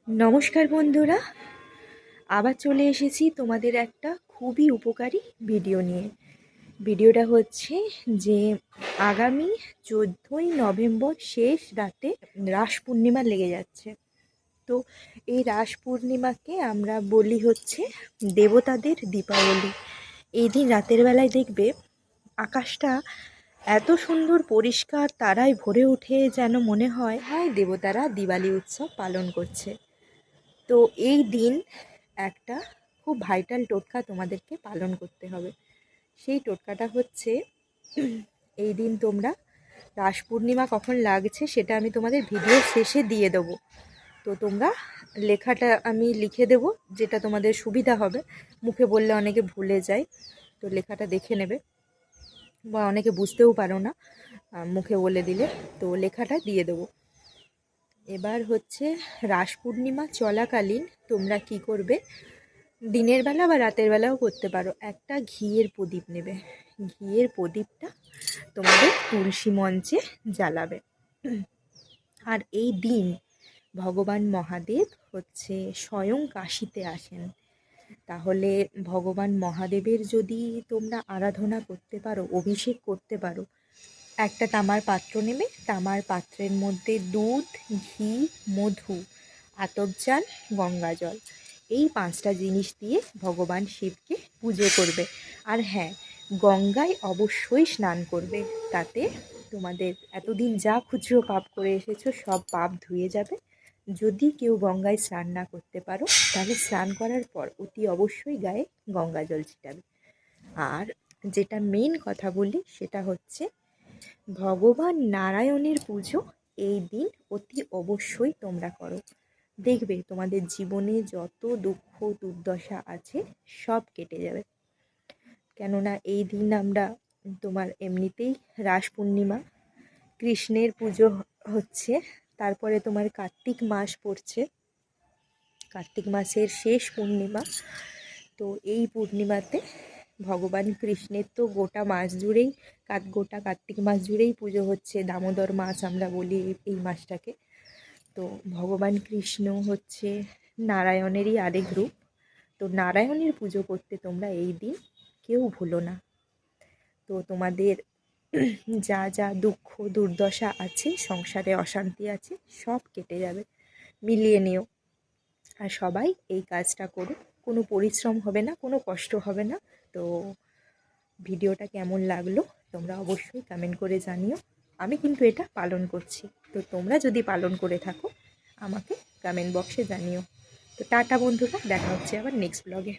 নমস্কার বন্ধুরা, আবার চলে এসেছি তোমাদের একটা খুবই উপকারী ভিডিও নিয়ে। ভিডিওটা হচ্ছে যে আগামী 14ই নভেম্বর শেষ রাতে রাস পূর্ণিমা লেগে যাচ্ছে। তো এই রাস পূর্ণিমাকে আমরা বলি হচ্ছে দেবতাদের দীপাবলি। এই দিন রাতের বেলায় দেখবে আকাশটা এত সুন্দর পরিষ্কার তারায় ভরে ওঠে, যেন মনে হয় দেবতারা দিওয়ালি উৎসব পালন করছে। তো এই দিন একটা খুব ভাইটাল টোটকা তোমাদেরকে পালন করতে হবে। সেই টোটকাটা হচ্ছে, এই দিন তোমরা রাস পূর্ণিমা কখন লাগছে সেটা আমি তোমাদের ভিডিও শেষে দিয়ে দেবো। তো তোমরা লেখাটা আমি লিখে দেবো, যেটা তোমাদের সুবিধা হবে। মুখে বললে অনেকে ভুলে যায়, তো লেখাটা দেখে নেবে, বা অনেকে বুঝতেও পারো না মুখে বলে দিলে, তো লেখাটা দিয়ে দেবো। এবার হচ্ছে রাস পূর্ণিমা চলাকালীন তোমরা কি করবে, দিনের বেলা বা রাতের বেলাও করতে পারো, একটা ঘিয়ের প্রদীপ নেবে। ঘিয়ের প্রদীপটা তোমাদের তুলসী মঞ্চে জ্বালাবে। আর এই দিন ভগবান মহাদেব হচ্ছে স্বয়ং কাশীতে আসেন। তাহলে ভগবান মহাদেবের যদি তোমরা আরাধনা করতে পারো, অভিষেক করতে পারো, একটা তামার পাত্র নেবে। তামার পাত্রের মধ্যে দুধ, ঘি, মধু, আতপ চাল, গঙ্গা জল, এই 5টা জিনিস দিয়ে ভগবান শিবকে পুজো করবে। আর হ্যাঁ, গঙ্গায় অবশ্যই স্নান করবে। তাতে তোমাদের এতদিন যা খুচরো পাপ করে এসেছো সব পাপ ধুয়ে যাবে। যদি কেউ গঙ্গায় স্নান না করতে পারো, তাহলে স্নান করার পর অতি অবশ্যই গায়ে গঙ্গা জল ছিটাবে। আর যেটা মেন কথা বলি সেটা হচ্ছে, ভগবান নারায়ণের পুজো এই দিন অতি অবশ্যই তোমরা করো। দেখবে তোমাদের জীবনে যত দুঃখ দুর্দশা আছে সব কেটে যাবে। কেননা এই দিন আমরা তোমার এমনিতেই রাস পূর্ণিমা, কৃষ্ণের পুজো হচ্ছে, তারপরে তোমার কার্তিক মাস পড়ছে, কার্তিক মাসের শেষ পূর্ণিমা। তো এই পূর্ণিমাতে ভগবান কৃষ্ণের তো গোটা মাস জুড়েই, গোটা কার্তিক মাস জুড়েই পুজো হচ্ছে। দামোদর মাস আমরা বলি এই মাসটাকে। তো ভগবান কৃষ্ণ হচ্ছে নারায়ণেরই আরেক রূপ। তো নারায়ণের পুজো করতে তোমরা এই দিন কেউ ভুলো না। তো তোমাদের যা যা দুঃখ দুর্দশা আছে, সংসারে অশান্তি আছে, সব কেটে যাবে। মিলিয়ে নিও। আর সবাই এই কাজটা করো, কোনো পরিশ্রম হবে না, কোনো কষ্ট হবে না। তো ভিডিওটা কেমন লাগলো তোমরা অবশ্যই কমেন্ট করে জানিও। আমি কিন্তু এটা পালন করছি, তো তোমরা যদি পালন করে থাকো আমাকে কমেন্ট বক্সে জানিও। তো টাটা বন্ধুরা, দেখা হচ্ছে আবার নেক্সট ব্লগে।